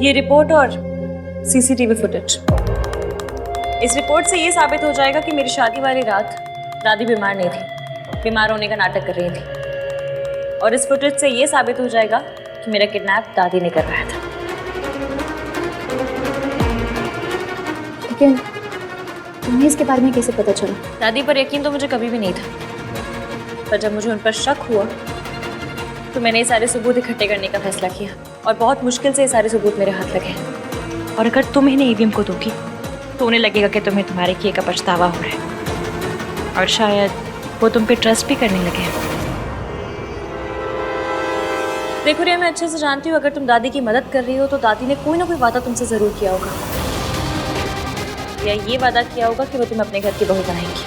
ये रिपोर्ट और CCTV footage, इस रिपोर्ट से ये साबित हो जाएगा कि मेरी शादी वाली रात दादी बीमार नहीं थी, बीमार होने का नाटक कर रही थी। और इस फुटेज से ये साबित हो जाएगा कि मेरा किडनैप दादी ने करवाया था। लेकिन तुम्हें इसके बारे में कैसे पता चला? दादी पर यकीन तो मुझे कभी भी नहीं था, पर जब मुझे उन पर शक हुआ तो मैंने ये सारे सबूत इकट्ठे करने का फैसला किया और बहुत मुश्किल से ये सारे सबूत मेरे हाथ लगे। और अगर तुम इन्हें ईवीएम को दोगी तो उन्हें लगेगा कि तुम्हें तुम्हारे किए का पछतावा हो रहा है और शायद वो तुम पे ट्रस्ट भी करने लगे। देखो रिया, मैं अच्छे से जानती हूँ अगर तुम दादी की मदद कर रही हो तो दादी ने कोई ना कोई वादा तुमसे जरूर किया होगा, या ये वादा किया होगा कि वो तुम्हें अपने घर की बहू बनाएंगी।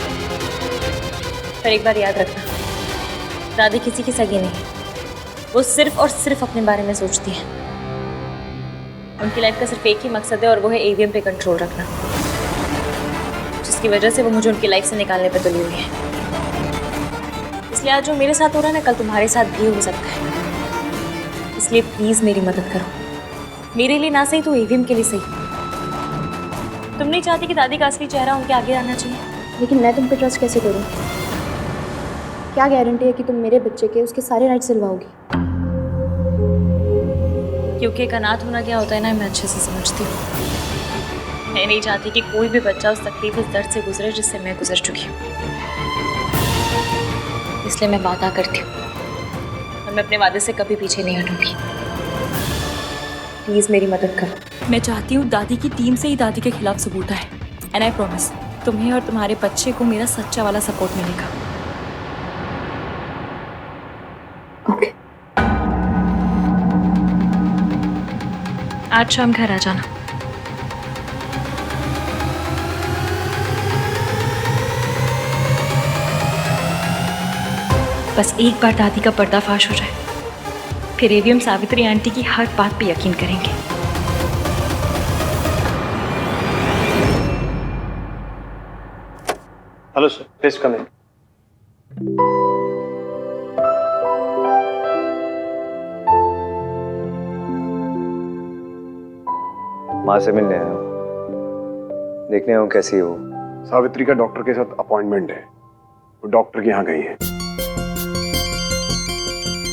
पर एक बार याद रखना, दादी किसी की सगी नहीं, वो सिर्फ और सिर्फ अपने बारे में सोचती है। उनकी लाइफ का सिर्फ एक ही मकसद है और वो है ईवीएम पे कंट्रोल रखना, जिसकी वजह से वो मुझे उनकी लाइफ से निकालने पे तुली हुई है। इसलिए आज जो मेरे साथ हो रहा है ना, कल तुम्हारे साथ भी हो सकता है। इसलिए प्लीज मेरी मदद करो, मेरे लिए ना सही तो ईवीएम के लिए सही। तुम नहीं चाहती कि दादी का असली चेहरा उनके आगे आना चाहिए? लेकिन मैं तुम पे ट्रस्ट कैसे करूँ? क्या गारंटी है कि तुम मेरे बच्चे के उसके सारे राइट्स दिलवाओगी? क्योंकि एक अनाथ होना क्या होता है ना, मैं अच्छे से समझती हूँ। मैं नहीं चाहती कि कोई भी बच्चा उस तकलीफ, उस दर्द से गुजरे जिससे मैं गुजर चुकी हूँ। इसलिए मैं वादा करती हूँ और मैं अपने वादे से कभी पीछे नहीं हटूंगी। प्लीज मेरी मदद करो। मैं चाहती हूँ दादी की टीम से ही दादी के खिलाफ सबूत आए, एंड आई प्रॉमिस तुम्हें और तुम्हारे बच्चे को मेरा सच्चा वाला सपोर्ट मिलेगा। ओके। आज शाम घर आ जाना। बस एक बार दादी का पर्दाफाश हो जाए, फिर ईवीएम सावित्री आंटी की हर बात पे यकीन करेंगे। हेलो सर, प्लीज कम इन। माँ से मिलने आया हूँ, देखने आया हूँ कैसी हो। सावित्री का डॉक्टर के साथ अपॉइंटमेंट है, वो डॉक्टर के यहाँ गई है।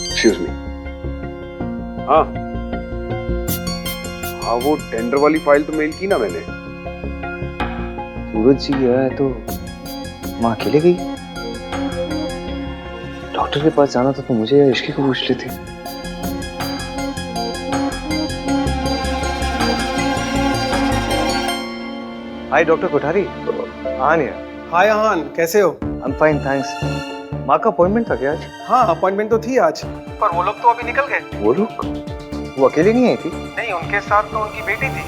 Excuse me. हाँ हाँ, वो टेंडर वाली फाइल तो मेल की ना मैंने। सूरज जी गया है तो माँ अकेले गई? डॉक्टर के पास जाना था तो मुझे या इश्की को पूछ लेती। हाय डॉक्टर कोठारी। हाँ नहीं। हाय आहान, कैसे हो? I am fine thanks. माँ का अपॉइंटमेंट था क्या आज? हाँ, अपॉइंटमेंट तो थी आज, पर वो लोग तो अभी निकल गए। वो लोग? वो अकेले नहीं आई थी? नहीं, उनके साथ तो उनकी बेटी थी।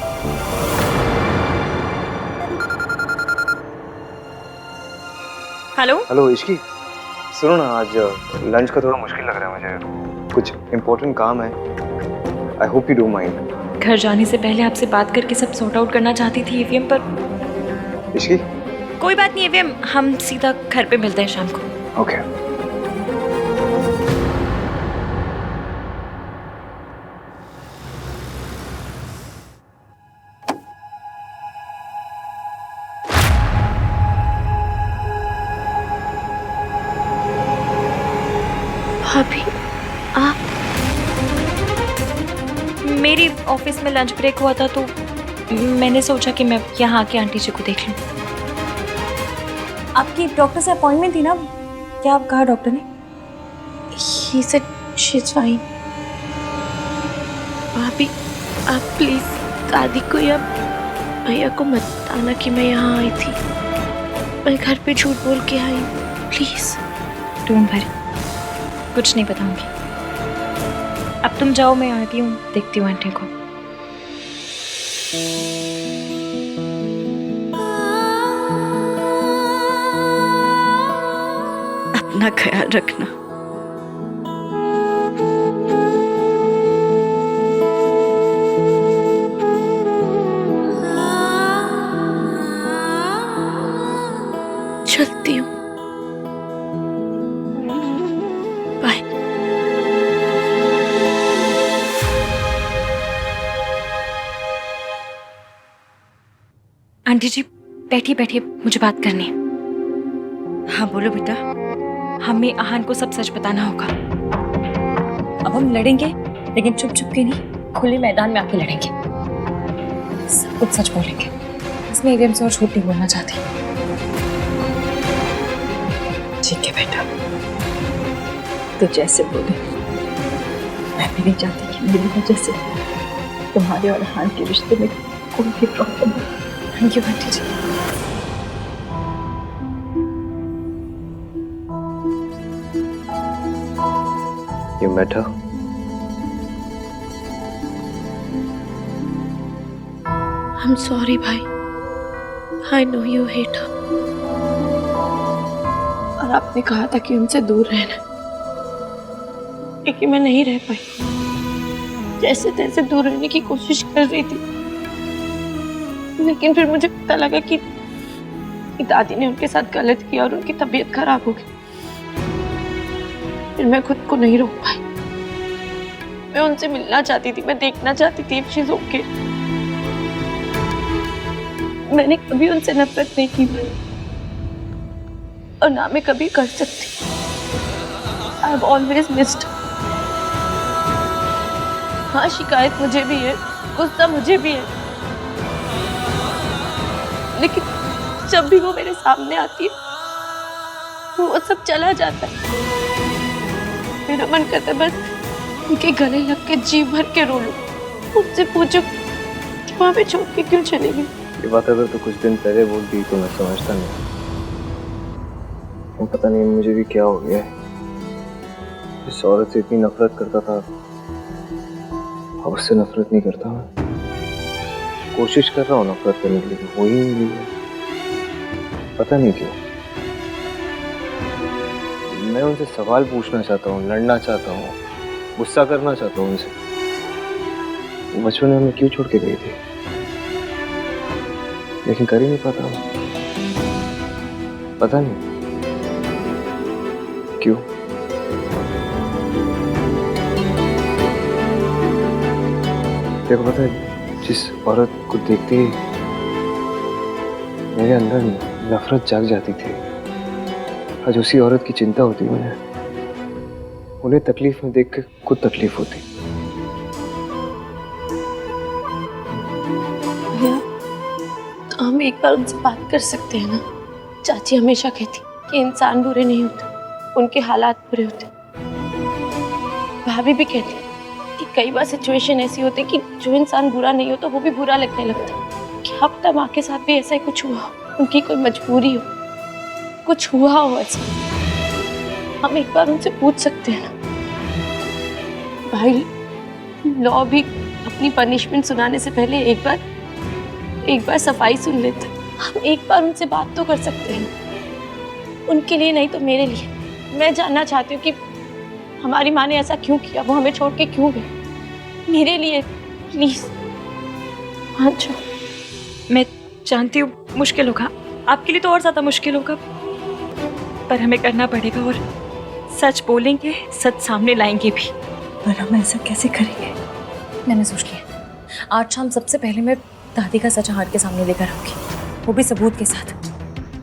हेलो हेलो इश्की, सुनो ना, आज लंच का थोड़ा मुश्किल लग रहा है मुझे, कुछ इम्पोर्टेंट काम है। I hope you don't mind. घर जाने से पहले आपसे बात करके सब सॉर्ट आउट करना चाहती थी ईवीएम पर। इश्की? कोई बात नहीं ईवीएम, हम सीधा घर पे मिलते हैं शाम को। ओके। भाभी आप? मेरी ऑफिस में लंच ब्रेक हुआ था तो मैंने सोचा कि मैं यहाँ आके आंटी जी को देख लूँ। आपकी डॉक्टर से अपॉइंटमेंट थी ना, क्या आप कहा डॉक्टर ने? He said she's fine. भाभी आप प्लीज दादी को या भैया को मत बताना कि मैं यहाँ आई थी। मैं घर पे झूठ बोल के आई हूँ, प्लीज। डोंट वरी, कुछ नहीं बताऊंगी। अब तुम जाओ, मैं आती हूँ, देखती हूँ आंटी को। अपना ख्याल रखना। चलती हूँ, बाय। भाभी, आंटी जी बैठिए बैठिए, मुझे बात करनी है। हाँ बोलो बेटा। हमें आहान को सब सच बताना होगा। अब हम लड़ेंगे, लेकिन चुप चुप के नहीं, खुले मैदान में आके लड़ेंगे। सब कुछ सच बोलेंगे। इसमें एक से और झूठ नहीं बोलना चाहती। ठीक है बेटा, तो जैसे बोले। मैं भी नहीं चाहती कि मेरी वजह से तुम्हारे और हान के रिश्ते में कोई भी प्रॉब्लम हो। Thank you aunty ji. You met her? I'm sorry भाई, I know you hate her। और आपने कहा था कि उनसे दूर रहना, लेकिन मैं नहीं रह पाई। जैसे तैसे दूर रहने की कोशिश कर रही थी, लेकिन फिर मुझे पता लगा कि दादी ने उनके साथ गलत किया और उनकी तबीयत खराब हो गई। फिर मैं खुद को नहीं रोक पाई। मैं उनसे मिलना चाहती थी, मैं देखना चाहती थी इफ शी इज ओके। मैंने कभी उनसे नफरत नहीं की भाई, और ना मैं कभी कर सकती। I have always missed. हाँ, शिकायत मुझे भी है, गुस्सा मुझे भी है, लेकिन जब भी वो मेरे सामने आती है वो सब चला जाता है। मेरा मन करता है बस उनके गले लग के जी भर के रो लूं। उनसे पूछो कि वहां पे छोड़ के क्यों चली गई। ये बात अगर तो कुछ दिन पहले बोल दी तो मैं समझता नहीं। वो पता नहीं मुझे भी क्या हो गया है। इस औरत से इतनी नफरत करता था, अब उससे नफरत नहीं करता। मैं कोशिश कर रहा हूँ नफरत करने के लिए, हो ही नहीं रही है। पता नहीं क्यों। मैं उनसे सवाल पूछना चाहता हूँ, लड़ना चाहता हूँ, गुस्सा करना चाहता हूँ उनसे। बचपन में हमें क्यों छोड़ के गई थी, लेकिन कर ही नहीं पाता। पता नहीं क्यों। देखो पता है, जिस औरत को देखते ही मेरे अंदर नफरत जाग जाती थी, आज उसी औरत की चिंता होती मुझे। उन्हें तकलीफ में देख के खुद तकलीफ होती। भैया, तो हम एक बार उनसे बात कर सकते हैं ना। चाची हमेशा कहती कि इंसान बुरे नहीं होते, उनके हालात बुरे होते। भाभी भी कहती कि कई बार सिचुएशन ऐसी होती कि जो इंसान बुरा नहीं होता वो भी बुरा लगने लगता। क्या पता माँ के साथ भी ऐसा ही कुछ हुआ, उनकी कोई मजबूरी हो, कुछ हुआ हो ऐसा। हम एक बार उनसे पूछ सकते हैं ना। भाई, लॉ भी अपनी पनिशमेंट सुनाने से पहले एक बार सफाई सुन लेते। हम एक बार उनसे बात तो कर सकते हैं, उनके लिए नहीं तो मेरे लिए। मैं जानना चाहती हूँ कि हमारी माँ ने ऐसा क्यों किया, वो हमें छोड़ के क्यों गई। मेरे लिए प्लीज। हाँ जो मैं जानती हूँ मुश्किल होगा, आपके लिए तो और ज्यादा मुश्किल होगा, पर हमें करना पड़ेगा। और सच बोलेंगे, सच सामने लाएंगे भी। पर हम ऐसा कैसे करेंगे? मैंने सोच लिया, आज शाम सबसे पहले मैं दादी का सच हाथ के सामने लेकर आऊंगी, वो भी सबूत के साथ।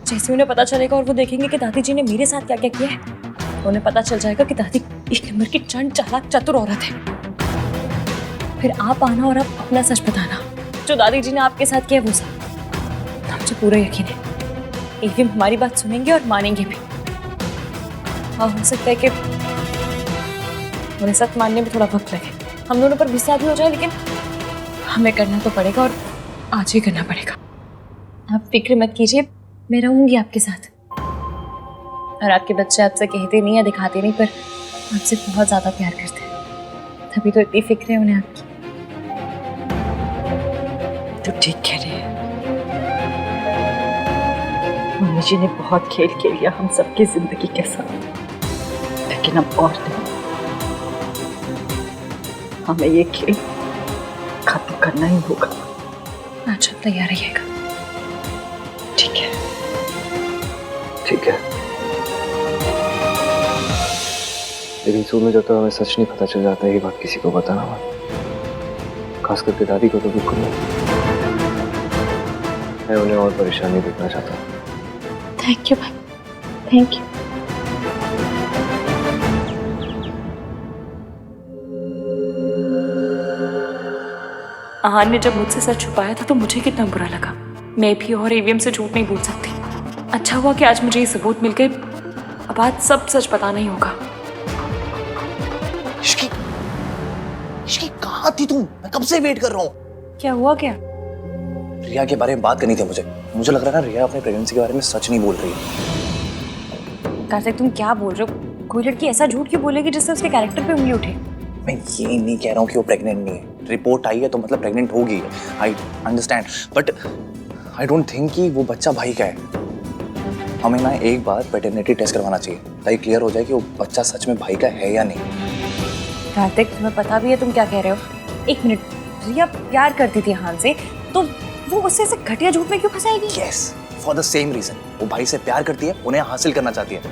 जैसे उन्हें पता चलेगा और वो देखेंगे कि दादी जी ने मेरे साथ क्या क्या किया है, उन्हें पता चल जाएगा कि दादी एक नंबर की चंड चालाक चतुर औरत है। फिर आप आना और आप अपना सच बताना, जो दादी जी ने आपके साथ किया वो सब। मुझे पूरा यकीन है एक दिन हमारी बात सुनेंगे और मानेंगे भी। हाँ, हो सकता है कि उन्हें सच मानने में थोड़ा वक्त लगे, हम दोनों पर गुस्सा भी हो जाए, लेकिन हमें करना तो पड़ेगा और आज ही करना पड़ेगा। आप फिक्र मत कीजिए, मैं रहूंगी आपके साथ। और आपके बच्चे आपसे कहते नहीं या दिखाते नहीं, पर आपसे बहुत ज्यादा प्यार करते हैं, तभी तो इतनी फिक्र है उन्हें आपकी। तो ठीक कह रही है। मम्मी जी ने बहुत खेल खेल लिया हम सबकी जिंदगी के साथ, लेकिन अब और नहीं। हमें ये खेल खत्म करना ही होगा। अच्छा, तैयार रहिएगा। ठीक है। ठीक है, लेकिन सुन में जब तक हमें सच नहीं पता चल जाता, ये बात किसी को बताना मत, खास करके दादी को तो बिल्कुल नहीं। मैं उन्हें और परेशान नहीं देखना चाहता। थैंक यू भाई, थैंक यू। आहान ने जब मुझसे सच छुपाया था तो मुझे कितना बुरा लगा। मैं भी और एवीएम से झूठ नहीं बोल सकती। अच्छा हुआ कि आज मुझे ये सबूत मिल गए। अब आज सब सच बताना ही होगा। इश्की, इश्की कहाँ थी तुम? मैं कब से वेट कर रहा हूँ। क्या हुआ क्या? रिया के बारे में बात करनी थी मुझे लग रहा है ना रिया अपने प्रेगनेंसी के बारे में सच नहीं बोल रही है। कार्तिक तुम क्या बोल रहे हो? कोई लड़की ऐसा झूठ क्यों बोलेगी जिससे उसके कैरेक्टर पे उंगली उठे? मैं ये नहीं कह रहा हूँ कि वो प्रेग्नेंट नहीं है। रिपोर्ट आई है तो मतलब प्रेग्नेंट होगी। I understand, but I don't think कि वो बच्चा भाई का है। हमें ना एक बार पैटर्निटी टेस्ट करवाना चाहिए ताकि क्लियर हो जाए कि वो बच्चा सच में भाई का है या नहीं। कार्तिक तुम्हें पता भी है तुम क्या कह रहे हो? एक मिनट, रिया प्यार करती थी आहान से तो वो उससे ऐसे घटिया झूठ में क्यों फंसाएगी? Yes, for the same reason. वो भाई से प्यार करती है, उन्हें हासिल करना चाहती है।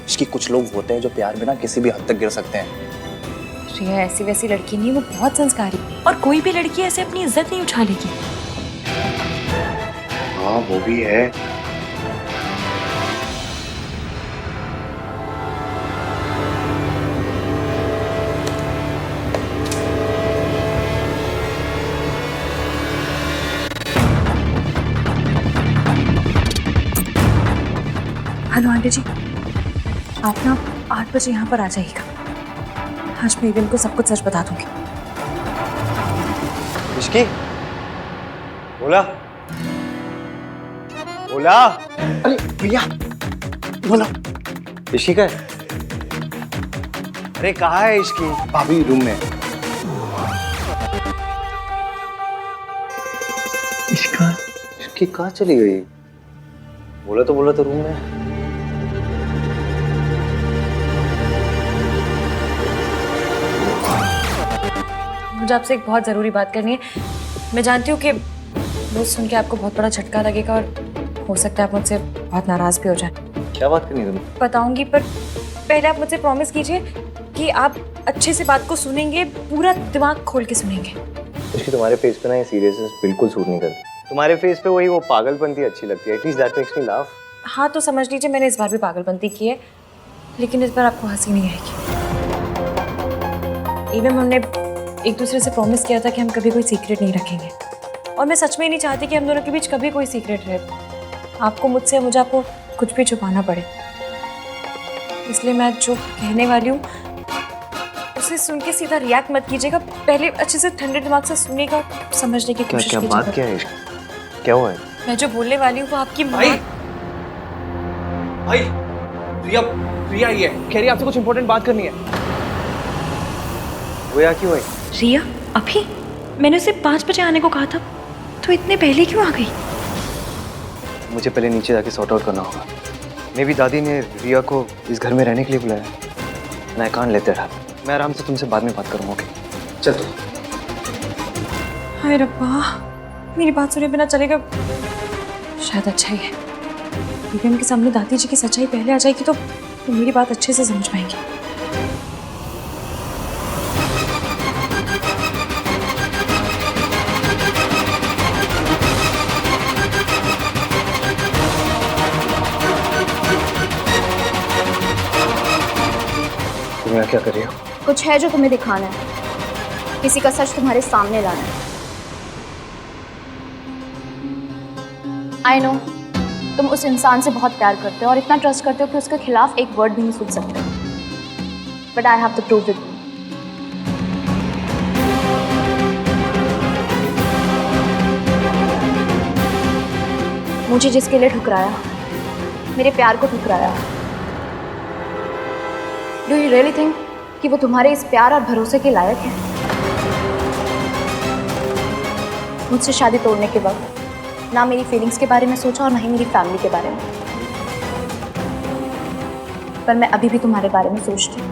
इसकी कुछ लोग होते हैं जो प्यार में ना किसी भी हद तक गिर सकते हैं। रिया ऐसी वैसी लड़की नहीं, वो बहुत संस्कारी और कोई भी लड़की ऐसे अपनी इज्जत नहीं उछालेगी। हाँ वो भी है। हेलो आंटी जी, आप ना 8 बजे यहाँ पर आ जाइएगा। आज मैं एवियम को सब कुछ सच बता दूंगी। इश्की, बोला बोला। अरे भैया बोलो। इश्की का है? अरे कहाँ है इश्की? भाभी रूम में। इश्की कहाँ चली गई? बोला तो रूम में। मुझे आपसे एक बहुत ज़रूरी बात करनी है। मैं जानती हूँ कि वो सुन के आपको बहुत बड़ा झटका लगेगा और हो सकता है आप मुझसे बहुत नाराज़ भी हो जाए। क्या बात करनी है तुम्हें? बताऊंगी, पर पहले आप मुझसे प्रॉमिस कीजिए कि आप अच्छे से बात को सुनेंगे, पूरा दिमाग खोल के सुनेंगे। इश्की तुम्हारे फेस पे ना ये सीरियसनेस बिल्कुल सूट नहीं करती। तुम्हारे फेस पे वही वो पागलपंती अच्छी लगती है। At least that makes me laugh. हाँ तो समझ लीजिए मैंने इस बार भी पागलपंती की है, लेकिन इस बार आपको हंसी नहीं आएगी। इवन हमने एक दूसरे से प्रॉमिस किया था कि हम कभी कोई सीक्रेट नहीं रखेंगे, और मैं सच में नहीं चाहती कि हम दोनों के बीच कभी कोई सीक्रेट रहे। आपको मुझसे, मुझे आपको कुछ भी छुपाना पड़े। इसलिए मैं जो कहने वाली हूँ उसे सुन के सीधा रिएक्ट मत कीजिएगा। पहले अच्छे से ठंडे दिमाग से सुनिएगा, समझने की कोशिश क्या कीजिएगा। बात क्या है इश्की? क्या हुआ है? मैं जो बोलने वाली हूँ वो आपकी माँ। भाई रिया रिया ही है, कह रही है आपसे कुछ इंपॉर्टेंट बात करनी है। वो यहाँ क्यों है? रिया अभी? मैंने उसे 5 बजे आने को कहा था, तो इतने पहले क्यों आ गई? मुझे पहले नीचे जाके सॉर्ट आउट करना होगा। मे भी दादी ने रिया को इस घर में रहने के लिए बुलाया। मैं कान लेते रहा। मैं आराम से तुमसे बाद में बात करूँगा। ओके चल तू। हाय रब्बा, मेरी बात सुने बिना चलेगा? शायद अच्छा ही है, क्योंकि उनके सामने दादी जी की सच्चाई पहले आ जाएगी तो मेरी बात अच्छे से समझ पाएंगे। तुम यहाँ क्या कर रही हो? कुछ है जो तुम्हें दिखाना है, किसी का सच तुम्हारे सामने लाना है। आई नो तुम उस इंसान से बहुत प्यार करते हो और इतना ट्रस्ट करते हो कि उसके खिलाफ एक वर्ड भी नहीं सुन सकते, but I have the proof with me. मुझे जिसके लिए ठुकराया, मेरे प्यार को ठुकराया, डू यू रियली थिंक कि वो तुम्हारे इस प्यार और भरोसे के लायक है? मुझसे शादी तोड़ने के वक्त ना मेरी फीलिंग्स के बारे में सोचा और ना ही मेरी फैमिली के बारे में, पर मैं अभी भी तुम्हारे बारे में सोचती हूँ,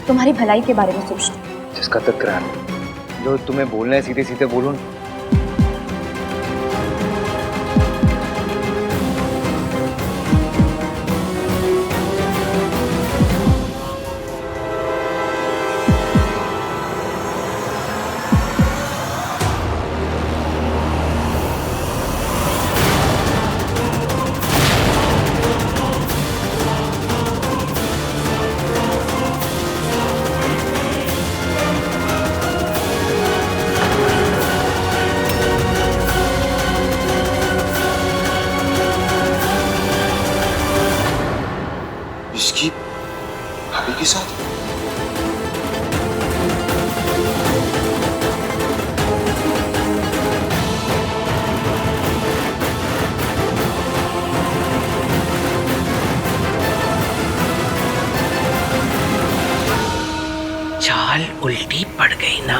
तुम्हारी भलाई के बारे में सोचती हूँ। जिसका तकरार है, जो तुम्हें बोलना है सीधे सीधे बोलो ना। इसकी भाभी के साथ? चाल उल्टी पड़ गई ना।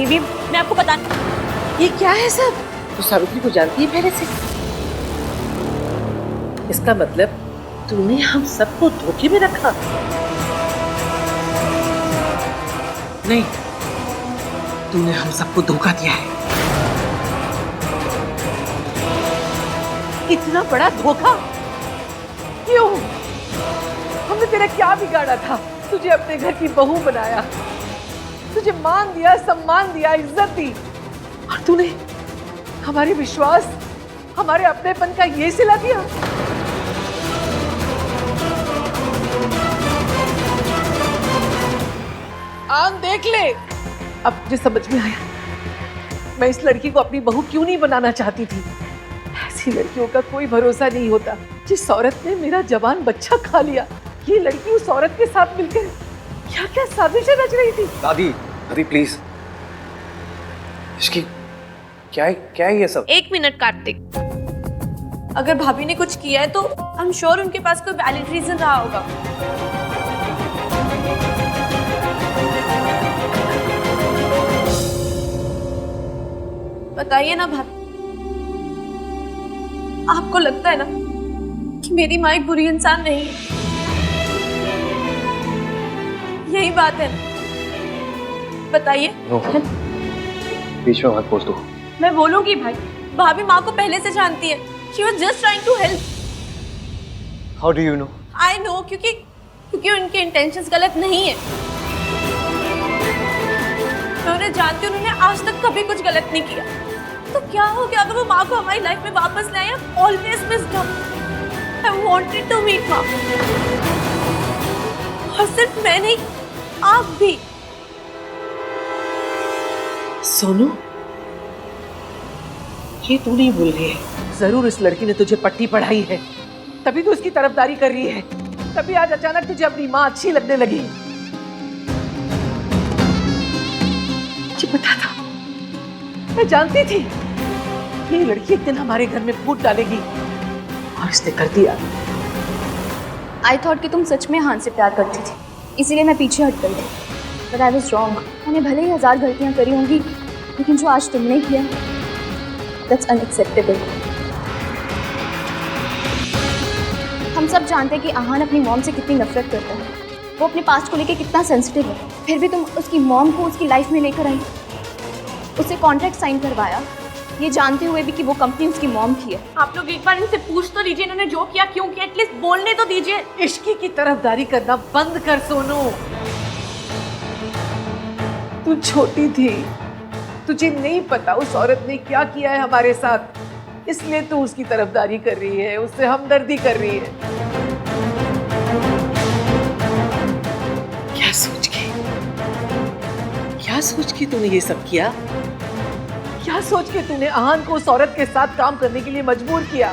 ये मैं आपको बता, ये क्या है सब? तू सावित्री को जानती है पहले से? इसका मतलब तूने हम सबको धोखे में रखा? नहीं, तूने हम सबको धोखा दिया है। इतना बड़ा धोखा क्यों? हमने तेरा क्या बिगाड़ा था? तुझे अपने घर की बहू बनाया, तुझे मान दिया, सम्मान दिया, इज्जत दी, और तूने हमारे विश्वास, हमारे अपनेपन का ये सिला दिया। आन देख ले। अब मुझे समझ में आया, मैं इस लड़की को अपनी बहू क्यों नहीं बनाना चाहती थी। ऐसी लड़कियों का कोई भरोसा नहीं होता। जिस औरत ने मेरा जवान बच्चा खा लिया, ये लड़की उस औरत के साथ मिलकर क्या क्या साजिशें रच रही थी। दादी, दादी प्लीज, इसकी क्या है ये सब? 1 मिनट कार्तिक, अगर भाभी ने कुछ किया है तो आई एम श्योर उनके पास कोई वैलिड रीजन रहा होगा। बताइए ना भाभी, आपको लगता है ना कि मेरी माँ एक बुरी इंसान नहीं है? यही बात है ना? बताइए। बीच में मत बोल तू। मैं बोलूंगी भाई, भाभी माँ को पहले से जानती है। She was just trying to help. How do you know? I know, क्योंकि उनके इंटेंशंस गलत नहीं है। मैं उन्हें जानती हूँ, उन्होंने आज तक कभी कुछ गलत नहीं किया। तो क्या हो गया अगर वो माँ को हमारी लाइफ में वापस लाए? Always missed her. I wanted to meet माँ। और सिर्फ मैं नहीं, आप भी। सोनू, ये तू नहीं भूल रही है? जरूर इस लड़की ने तुझे पट्टी पढ़ाई है, तभी तू उसकी तरफदारी कर रही है। तभी आज अचानक तुझे अपनी माँ अच्छी लगने लगी। मुझे पता था, मैं जानती थी ये लड़की एक दिन हमारे घर में फूट डालेगी, और इसने कर दिया। आई थॉट कि तुम सच में हान से प्यार करती थी, इसीलिए मैं पीछे हट गई थी। But I was wrong. मैंने भले ही 1000 गलतियां करी होंगी, लेकिन जो आज तुमने किया, दैट्स अनएक्सेप्टेबल। हम सब जानते हैं कि आहान अपनी मॉम से कितनी नफरत करता है, वो अपने पास्ट को लेकर कितना सेंसिटिव है। फिर भी तुम उसकी मॉम को उसकी लाइफ में लेकर आई, उससे कॉन्ट्रैक्ट साइन करवाया, ये जानते हुए भी कि वो कंपनी उसकी मॉम की है। आप लोग एक बार इनसे पूछ तो लीजिए इन्होंने जो किया क्यों किया, एटलीस्ट बोलने तो दीजिए। इश्की की तरफदारी करना बंद कर सोनू। तू छोटी थी, तुझे नहीं पता उस औरत ने क्या किया है हमारे साथ, इसलिए तू उसकी तरफदारी कर रही है, उससे हमदर्दी कर रही है। क्या सोच के तूने ये सब किया? क्या सोच के तूने आहान को उस औरत के साथ काम करने के लिए मजबूर किया?